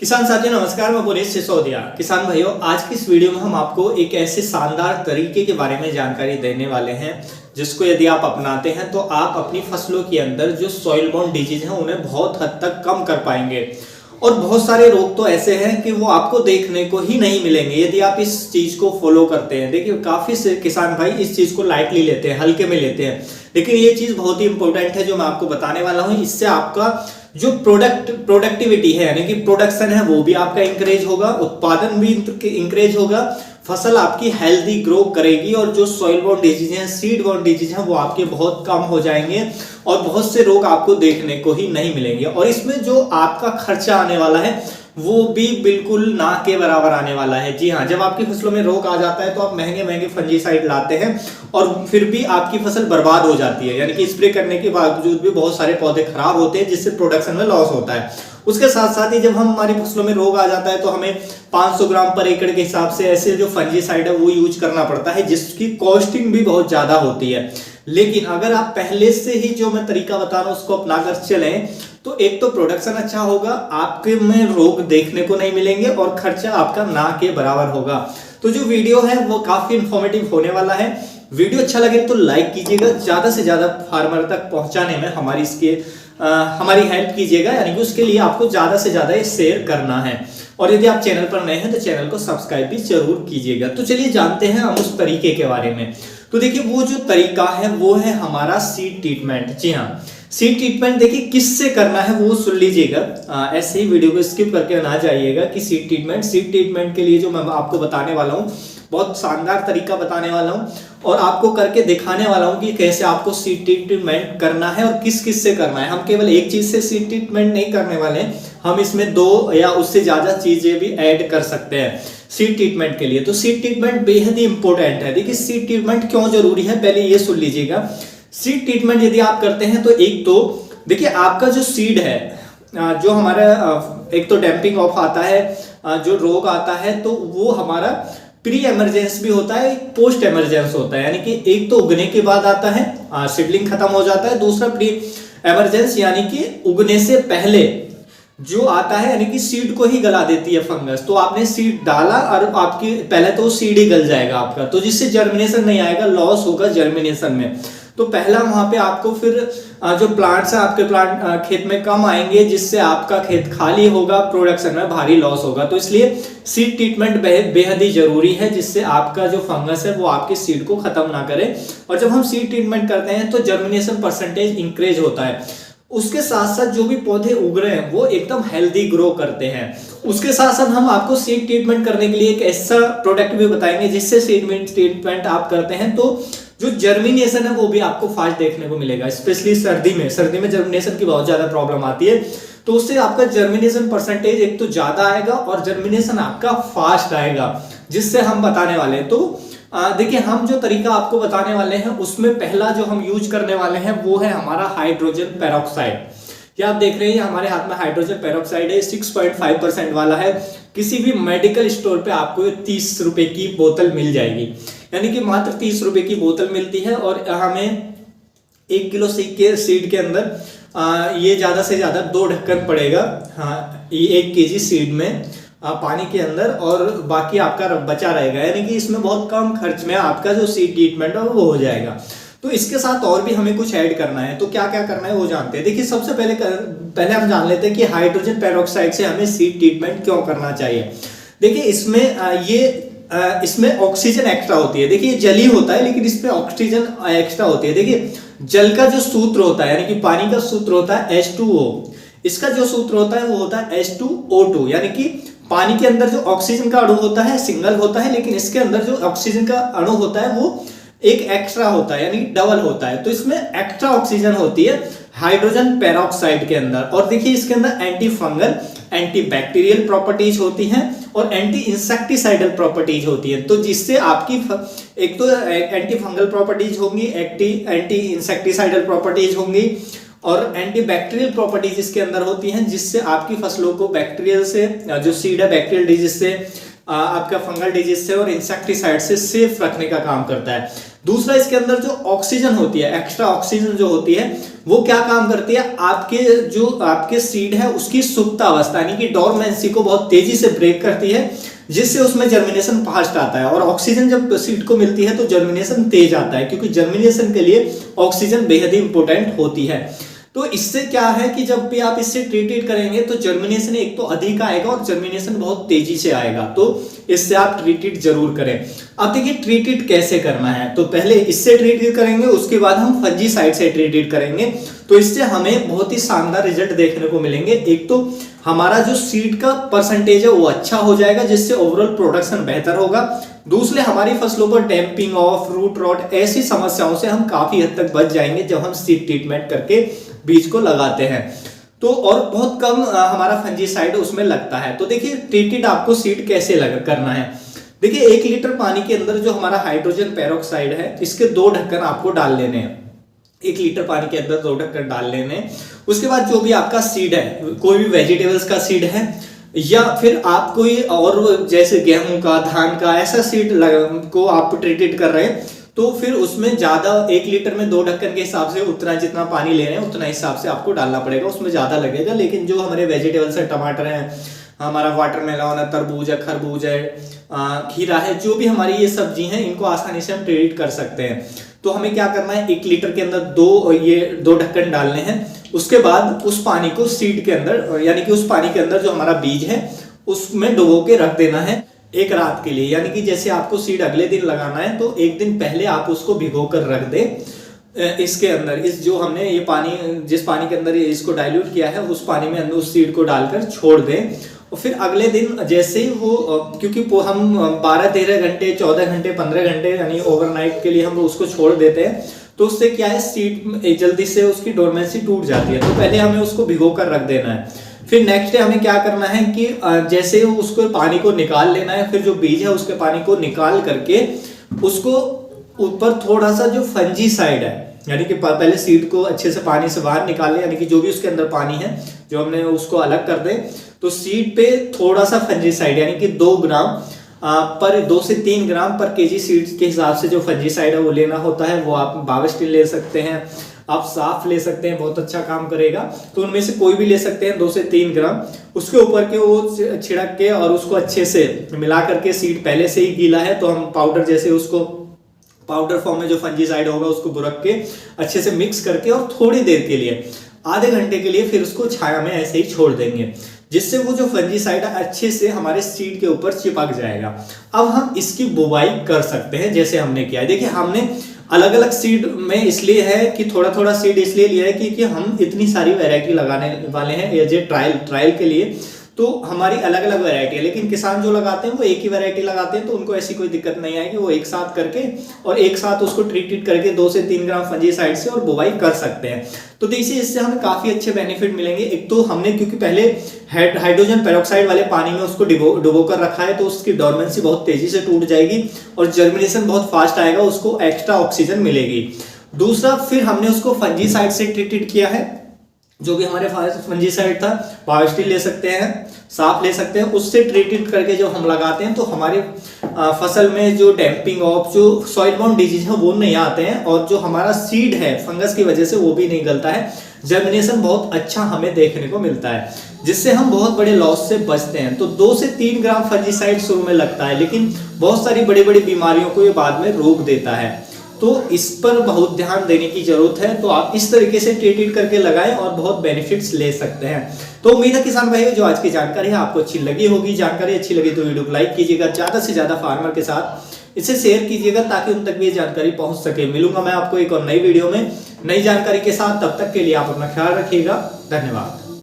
किसान साथियों नमस्कार, मैं पुनीत सिसोदिया। किसान भाइयों, आज की इस वीडियो में हम आपको एक ऐसे शानदार तरीके के बारे में जानकारी देने वाले हैं जिसको यदि आप अपनाते हैं तो आप अपनी फसलों के अंदर जो सॉइल बॉर्न डिजीज हैं उन्हें बहुत हद तक कम कर पाएंगे। और बहुत सारे रोग तो ऐसे हैं कि वो आपको देखने को ही नहीं मिलेंगे यदि आप इस चीज को फॉलो करते हैं। देखिए, काफी से किसान भाई इस चीज को लाइटली लेते हैं, हल्के में लेते हैं, लेकिन ये चीज बहुत ही इंपॉर्टेंट है जो मैं आपको बताने वाला हूँ। इससे आपका जो प्रोडक्टिविटी है यानी कि प्रोडक्शन है वो भी आपका इंक्रीज होगा, उत्पादन भी इंक्रीज होगा, फसल आपकी हेल्दी ग्रो करेगी और जो सॉइल बॉर्न डिजीज हैं, सीड बॉर्न डिजीज हैं वो आपके बहुत कम हो जाएंगे और बहुत से रोग आपको देखने को ही नहीं मिलेंगे। और इसमें जो आपका खर्चा आने वाला है वो भी बिल्कुल ना के बराबर आने वाला है। जी हाँ, जब आपकी फसलों में रोग आ जाता है तो आप महंगे महंगे फंजीसाइड लाते हैं और फिर भी आपकी फसल बर्बाद हो जाती है, यानी कि स्प्रे करने के बावजूद भी बहुत सारे पौधे खराब होते हैं जिससे प्रोडक्शन में लॉस होता है। उसके साथ साथ ही जब हम हमारी फसलों में रोग आ जाता है तो हमें 500 ग्राम पर एकड़ के हिसाब से ऐसे जो फंजीसाइड है वो यूज करना पड़ता है जिसकी कॉस्टिंग भी बहुत ज्यादा होती है। लेकिन अगर आप पहले से ही जो मैं तरीका बता रहा हूं उसको अपनाकर चलें तो एक तो प्रोडक्शन अच्छा होगा, आपके में रोग देखने को नहीं मिलेंगे और खर्चा आपका ना के बराबर होगा। तो जो वीडियो है वो काफी इंफॉर्मेटिव होने वाला है। वीडियो अच्छा लगे तो लाइक कीजिएगा, ज्यादा से ज्यादा फार्मर तक पहुंचाने में हमारी हेल्प कीजिएगा, यानी कि उसके लिए आपको ज्यादा से ज्यादा शेयर करना है। और यदि आप चैनल पर नए हैं तो चैनल को सब्सक्राइब भी जरूर कीजिएगा। तो चलिए जानते हैं हम उस तरीके के बारे में। तो देखिए, वो जो तरीका है वो है हमारा सीड ट्रीटमेंट। जी हाँ, सीड ट्रीटमेंट देखिए किससे करना है वो सुन लीजिएगा, ऐसे ही वीडियो को स्किप करके ना जाइएगा कि सीड ट्रीटमेंट के लिए जो मैं आपको बताने वाला हूँ बहुत शानदार तरीका बताने वाला हूँ और आपको करके दिखाने वाला हूँ कि कैसे आपको सीड ट्रीटमेंट करना है और किस किस से करना है। हम केवल एक चीज से सीड ट्रीटमेंट नहीं करने वाले हैं, हम इसमें 2 या उससे ज्यादा चीजें भी ऐड कर सकते हैं सीड ट्रीटमेंट के लिए। तो सीड ट्रीटमेंट बेहद ही इंपॉर्टेंट है। देखिए, सीड ट्रीटमेंट क्यों जरूरी है पहले ये सुन लीजिएगा। सीड ट्रीटमेंट यदि आप करते हैं तो एक तो देखिए आपका जो सीड है, जो हमारा एक तो डैम्पिंग ऑफ आता है, जो रोग आता है तो वो हमारा प्री एमरजेंस भी होता है, एक पोस्ट एमरजेंस होता है। यानी कि एक तो उगने के बाद आता है, सीडलिंग खत्म हो जाता है, दूसरा प्री एमरजेंस यानी कि उगने से पहले जो आता है, यानी कि सीड को ही गला देती है फंगस। तो आपने सीड डाला और आपकी पहले तो सीड ही गल जाएगा आपका, तो जिससे जर्मिनेशन नहीं आएगा, लॉस होगा जर्मिनेशन में। तो पहला वहां पे आपको फिर जो प्लांट्स है आपके प्लांट खेत में कम आएंगे जिससे आपका खेत खाली होगा, प्रोडक्शन में भारी लॉस होगा। तो इसलिए सीड ट्रीटमेंट बेहद ही जरूरी है जिससे आपका जो फंगस है वो आपके सीड को खत्म ना करे। और जब हम सीड ट्रीटमेंट करते हैं तो जर्मिनेशन परसेंटेज इंक्रीज होता है। उसके साथ साथ जो भी पौधे उग रहे हैं वो एकदम हेल्दी ग्रो करते हैं। उसके साथ साथ हम आपको सीड ट्रीटमेंट करने के लिए एक ऐसा प्रोडक्ट भी बताएंगे जिससे सीड ट्रीटमेंट आप करते हैं तो जो जर्मिनेशन है वो भी आपको फास्ट देखने को मिलेगा। स्पेशली सर्दी में जर्मिनेशन की बहुत ज्यादा प्रॉब्लम आती है, तो उससे आपका जर्मिनेशन परसेंटेज एक तो ज्यादा आएगा और जर्मिनेशन आपका फास्ट आएगा, जिससे हम बताने वाले हैं। तो देखिए, हम जो तरीका आपको बताने वाले हैं उसमें पहला जो हम यूज करने वाले हैं वो है हमारा हाइड्रोजन पेरोक्साइड। ये आप देख रहे हैं हमारे हाथ में हाइड्रोजन पेरोक्साइड है, 6.5% वाला है। किसी भी मेडिकल स्टोर पे आपको 30 रुपए की बोतल मिल जाएगी, यानी कि मात्र 30 रुपए की बोतल मिलती है। और हमें 1 किलो सीड के अंदर ये ज्यादा से ज्यादा 2 ढक्कन पड़ेगा, हाँ, ये 1 केजी सीड में पानी के अंदर, और बाकी आपका बचा रहेगा। यानी कि इसमें बहुत कम खर्च में आपका जो सीड ट्रीटमेंट है वो हो जाएगा। तो इसके साथ और भी हमें कुछ ऐड करना है, तो क्या क्या करना है वो जानते हैं। देखिए, सबसे पहले हम जान लेते हैं कि हाइड्रोजन पेरोक्साइड से हमें सीड ट्रीटमेंट क्यों करना चाहिए। देखिए, इसमें ऑक्सीजन एक्स्ट्रा होती है। देखिए, जल ही होता है लेकिन इसमें ऑक्सीजन एक्स्ट्रा होती है। देखिए, जल का जो सूत्र होता है यानी कि पानी का सूत्र होता है H2O, इसका जो सूत्र होता है वो होता है H2O2, यानी कि पानी के अंदर जो ऑक्सीजन का अणु होता है सिंगल होता है, लेकिन इसके अंदर जो ऑक्सीजन का अणु होता है वो एक एक्स्ट्रा होता है, यानी डबल होता है। तो इसमें एक्स्ट्रा ऑक्सीजन होती है हाइड्रोजन पेरोक्साइड के अंदर। और देखिए, इसके अंदर anti fungal, anti bacterial properties होती हैं और एंटी इंसेक्टिसाइडल प्रॉपर्टीज होती है। तो जिससे आपकी एक तो एंटी फंगल प्रॉपर्टीज होंगी, एंटी इंसेक्टिसाइडल प्रॉपर्टीज होंगी और एंटी बैक्टीरियल प्रॉपर्टीज इसके अंदर होती हैं, जिससे आपकी फसलों को बैक्टीरियल से, जो सीड है बैक्टीरियल डिजीज से, आपका फंगल डिजीज से और इंसेक्टिसाइड से सेफ रखने का काम करता है। दूसरा, इसके अंदर जो ऑक्सीजन होती है, एक्स्ट्रा ऑक्सीजन जो होती है, वो क्या काम करती है, आपके सीड है उसकी सुप्त अवस्था यानी कि डोरमेंसी को बहुत तेजी से ब्रेक करती है, जिससे उसमें जर्मिनेशन फास्ट आता है। और ऑक्सीजन जब सीड को मिलती है तो जर्मिनेशन तेज आता है, क्योंकि जर्मिनेशन के लिए ऑक्सीजन बेहद ही इंपॉर्टेंट होती है। तो इससे क्या है कि जब भी आप इससे ट्रीटेड करेंगे तो जर्मिनेशन एक तो अधिक आएगा और जर्मिनेशन बहुत तेजी से आएगा, तो इससे आप ट्रीटेड जरूर करें। अब देखिए ट्रीटेड कैसे करना है, तो पहले इससे ट्रीटेड करेंगे, उसके बाद हम फंजीसाइड से ट्रीटेड करेंगे। तो इससे हमें बहुत ही शानदार रिजल्ट देखने को मिलेंगे। एक तो हमारा जो सीड का परसेंटेज है वो अच्छा हो जाएगा, जिससे ओवरऑल प्रोडक्शन बेहतर होगा। दूसरे, हमारी फसलों पर डैम्पिंग ऑफ, रूट रॉट ऐसी समस्याओं से हम काफी हद तक बच जाएंगे जब हम सीड ट्रीटमेंट करके बीज को लगाते हैं। तो और बहुत कम हमारा फंजीसाइड उसमें लगता है। तो देखिए ट्रीटेड आपको सीड कैसे करना है। देखिए 1 लीटर पानी के अंदर जो हमारा हाइड्रोजन पेरोक्साइड है, इसके 2 ढक्कन आपको डाल लेने हैं। 1 लीटर पानी के अंदर 2 ढक्कन डाल लेने। उसके बाद जो भी आपका सीड है, कोई भी वेजिटेबल्स का सीड है या फिर आप कोई और जैसे गेहूं का, धान का ऐसा सीड को आप ट्रीटेड कर रहे हैं, तो फिर उसमें ज्यादा 1 लीटर में 2 ढक्कन के हिसाब से उतना जितना पानी ले रहे हैं उतना हिसाब से आपको डालना पड़ेगा, उसमें ज्यादा लगेगा। लेकिन जो हमारे वेजिटेबल्स है, टमाटर है, हमारा वाटरमेलन है, तरबूज है, खरबूज है, खीरा है, जो भी हमारी ये सब्जी हैं, इनको आसानी से हम ट्रीट कर सकते हैं। तो हमें क्या करना है, 1 लीटर के अंदर 2 ढक्कन डालने हैं। उसके बाद उस पानी को सीड के अंदर यानी कि उस पानी के अंदर जो हमारा बीज है उसमें डुबो के रख देना है 1 रात के लिए। यानी कि जैसे आपको सीड अगले दिन लगाना है तो 1 दिन पहले आप उसको भिगो कर रख दें इसके अंदर। इस जो हमने ये पानी, जिस पानी के अंदर इसको डाइल्यूट किया है, उस पानी में अंदर उस सीड को डालकर छोड़ दें। और फिर अगले दिन जैसे ही वो, क्योंकि हम 12-13 घंटे, 14 घंटे, 15 घंटे यानी ओवरनाइट के लिए हम उसको छोड़ देते हैं, तो उससे क्या है, सीड जल्दी से उसकी डोरमेंसी टूट जाती है। तो पहले हमें उसको भिगो कर रख देना है। फिर नेक्स्ट डे हमें क्या करना है कि जैसे उसको पानी को निकाल लेना है, फिर जो बीज है उसके पानी को निकाल करके उसको ऊपर थोड़ा सा जो फंजीसाइड है, यानी कि पहले सीड को अच्छे से पानी से बाहर निकाल ले, यानी कि जो भी उसके अंदर पानी है जो हमने उसको अलग कर दे। तो सीड पे थोड़ा सा फंजीसाइड यानी कि 2 ग्राम पर 2 से 3 ग्राम पर केजी सीड के हिसाब से जो फंजीसाइड है वो लेना होता है। वो आप बाविस्टिन ले सकते हैं, आप साफ ले सकते हैं, बहुत अच्छा काम करेगा। तो उनमें से कोई भी ले सकते हैं 2 से 3 ग्राम। उसके ऊपर के वो छिड़क के और उसको अच्छे से मिला करके, सीड पहले से ही गीला है तो हम पाउडर जैसे उसको पाउडर फॉर्म में जो फंजीसाइड होगा उसको बुरक के अच्छे से मिक्स करके और थोड़ी देर के लिए, आधे घंटे के लिए, फिर उसको छाया में ऐसे ही छोड़ देंगे, जिससे वो जो फंजीसाइड अच्छे से हमारे सीड के ऊपर चिपक जाएगा। अब हम इसकी बुवाई कर सकते हैं जैसे हमने किया है। देखिए हमने अलग अलग सीड में इसलिए है कि थोड़ा थोड़ा सीड इसलिए लिया है क्योंकि हम इतनी सारी वैरायटी लगाने वाले हैं एज ए ट्रायल के लिए। तो हमारी अलग अलग वैरायटी है, लेकिन किसान जो लगाते हैं वो एक ही वैरायटी लगाते हैं, तो उनको ऐसी कोई दिक्कत नहीं आएगी। वो एक साथ करके और एक साथ उसको ट्रीट करके 2 से 3 ग्राम फंजीसाइड से और बुवाई कर सकते हैं। तो देखिए इससे हमें काफी अच्छे बेनिफिट मिलेंगे। एक तो हमने क्योंकि पहले हाइड्रोजन पेरोक्साइड वाले पानी में उसको डुबो कर रखा है, तो उसकी डोरमेंसी बहुत तेजी से टूट जाएगी और जर्मिनेशन बहुत फास्ट आएगा, उसको एक्स्ट्रा ऑक्सीजन मिलेगी। दूसरा, फिर हमने उसको फंजीसाइड से ट्रीटेड किया है। जो भी हमारे फंजीसाइड था, बाविस्टिन ले सकते हैं, साफ ले सकते हैं, उससे ट्रीटेड करके जब हम लगाते हैं तो हमारे फसल में जो डैम्पिंग ऑफ, जो सॉइल बाउंड डिजीज है वो नहीं आते हैं, और जो हमारा सीड है फंगस की वजह से वो भी नहीं गलता है। जर्मिनेशन बहुत अच्छा हमें देखने को मिलता है, जिससे हम बहुत बड़े लॉस से बचते हैं। तो 2 से 3 ग्राम फंजीसाइड शुरू में लगता है, लेकिन बहुत सारी बड़ी बड़ी बीमारियों को ये बाद में रोक देता है। तो इस पर बहुत ध्यान देने की जरूरत है। तो आप इस तरीके से ट्रीट करके लगाएं और बहुत बेनिफिट्स ले सकते हैं। तो उम्मीद है किसान भाइयों जो आज की जानकारी है आपको अच्छी लगी होगी। जानकारी अच्छी लगी तो वीडियो को लाइक कीजिएगा, ज्यादा से ज्यादा फार्मर के साथ इसे शेयर कीजिएगा ताकि उन तक भी ये जानकारी पहुंच सके। मिलूंगा मैं आपको एक और नई वीडियो में नई जानकारी के साथ, तब तक के लिए आप अपना ख्याल रखिएगा। धन्यवाद।